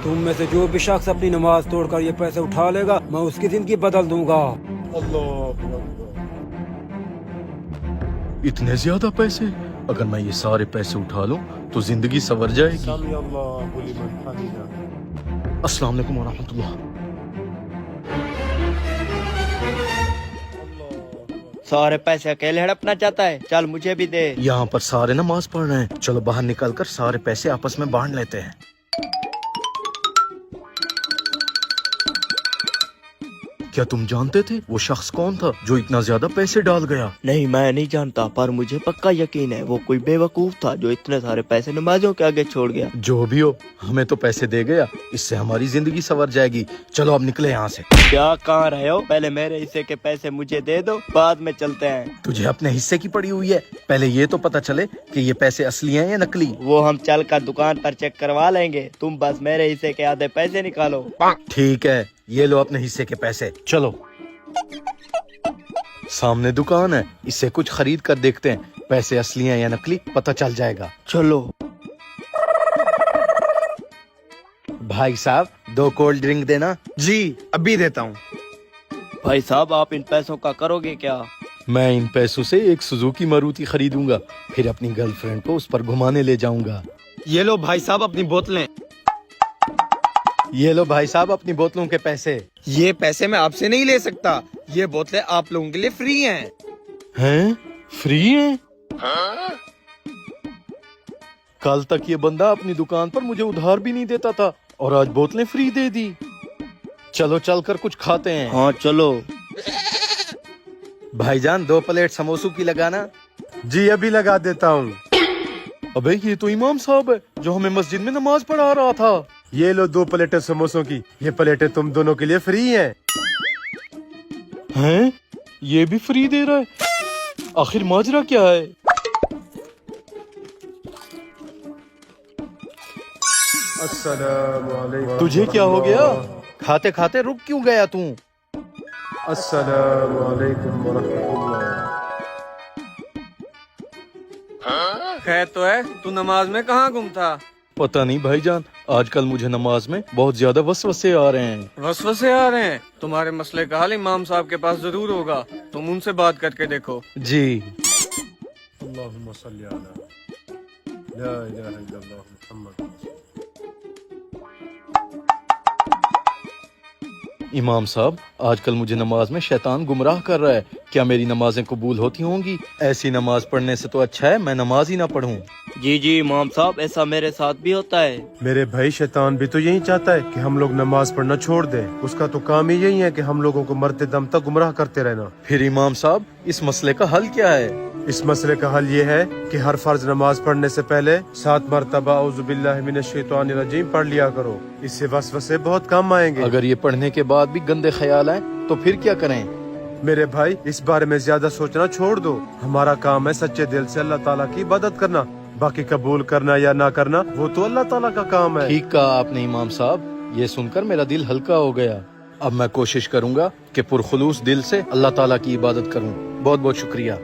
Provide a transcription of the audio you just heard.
तुम में से जो भी शख्स अपनी नमाज तोड़कर ये पैसे उठा लेगा, मैं उसकी जिंदगी बदल दूंगा। इतने ज्यादा पैसे? अगर मैं ये सारे पैसे उठा लूं तो जिंदगी संवर जाएगी। अस्सलाम वालेकुम वरहमतुल्लाह। सारे पैसे अकेले हड़पना चाहता है, चल मुझे भी दे। यहाँ पर सारे नमाज पढ़ रहे हैं, चलो बाहर निकल कर सारे पैसे आपस में बांट लेते हैं। क्या तुम जानते थे वो शख्स कौन था जो इतना ज्यादा पैसे डाल गया? नहीं, मैं नहीं जानता, पर मुझे पक्का यकीन है वो कोई बेवकूफ था जो इतने सारे पैसे नमाजों के आगे छोड़ गया। जो भी हो, हमें तो पैसे दे गया, इससे हमारी जिंदगी संवर जाएगी। चलो अब निकले यहाँ से। क्या कहाँ रहे हो? पहले मेरे हिस्से के पैसे मुझे दे दो, बाद में चलते हैं। तुझे अपने हिस्से की पड़ी हुई है, पहले ये तो पता चले कि ये पैसे असली हैं या नकली। वो हम चल कर दुकान पर चेक करवा लेंगे, तुम बस मेरे हिस्से के आधे पैसे निकालो। ठीक है, ये लो अपने हिस्से के पैसे। चलो सामने दुकान है, इससे कुछ खरीद कर देखते हैं, पैसे असली हैं या नकली पता चल जाएगा। चलो। भाई साहब 2 कोल्ड ड्रिंक देना। जी अभी देता हूँ। भाई साहब आप इन पैसों का करोगे क्या? मैं इन पैसों से एक सुजुकी मारुति खरीदूंगा, फिर अपनी गर्लफ्रेंड को उस पर घुमाने ले जाऊंगा। ये लो भाई साहब अपनी बोतलें। ये लो भाई साहब अपनी बोतलों के पैसे। ये पैसे मैं आपसे नहीं ले सकता, ये बोतलें आप लोगों के लिए फ्री हैं। हैं? फ्री हैं? कल तक ये बंदा अपनी दुकान पर मुझे उधार भी नहीं देता था और आज बोतलें फ्री दे दी। चलो चलकर कुछ खाते हैं। हाँ चलो। भाईजान 2 प्लेट समोसों की लगाना। जी अभी लगा देता हूँ। अबे ये तो इमाम साहब है जो हमें मस्जिद में नमाज पढ़ा रहा था। ये लो 2 प्लेटें समोसों की, ये प्लेटें तुम दोनों के लिए फ्री हैं। हैं? ये भी फ्री दे रहा है? आखिर माजरा क्या है? अस्सलाम वालेकुम। तुझे क्या हो गया? खाते खाते रुक क्यों गया तू? अस्सलाम वालेकुम वरहमतुल्लाह। खैर तो है, तू नमाज में कहाँ गुम था? पता नहीं भाईजान, आजकल मुझे नमाज में बहुत ज्यादा वसवसे आ रहे हैं। वसवसे आ रहे हैं? तुम्हारे मसले का हल इमाम साहब के पास जरूर होगा, तुम उनसे बात करके देखो। जी। अल्लाहुम्मा सल्ली अला ला इलाहा इल्लल्लाह मुहम्मद। इमाम साहब आजकल मुझे नमाज में शैतान गुमराह कर रहा है, क्या मेरी नमाजें कबूल होती होंगी? ऐसी नमाज पढ़ने से तो अच्छा है मैं नमाज ही ना पढ़ूं। जी जी इमाम साहब, ऐसा मेरे साथ भी होता है। मेरे भाई शैतान भी तो यही चाहता है कि हम लोग नमाज पढ़ना छोड़ दें। उसका तो काम ही यही है कि हम लोगों को मरते दम तक गुमराह करते रहना। फिर इमाम साहब इस मसले का हल क्या है? इस मसले का हल ये है कि हर फर्ज नमाज पढ़ने से पहले 7 मरतबा औज़ु बिल्लाहि मिनश शैतानिर रजीम पढ़ लिया करो, इससे वसवसे बहुत कम आएंगे। अगर ये पढ़ने के बाद भी गंदे ख्याल आए तो फिर क्या करें? मेरे भाई इस बारे में ज्यादा सोचना छोड़ दो। हमारा काम है सच्चे दिल से अल्लाह ताला की इबादत करना, बाकी कबूल करना या ना करना वो तो अल्लाह ताला का काम है। ठीक कहा आपने इमाम साहब, ये सुनकर मेरा दिल हल्का हो गया। अब मैं कोशिश करूंगा कि पुरखुलूस दिल से अल्लाह ताला की इबादत करूं। बहुत बहुत शुक्रिया।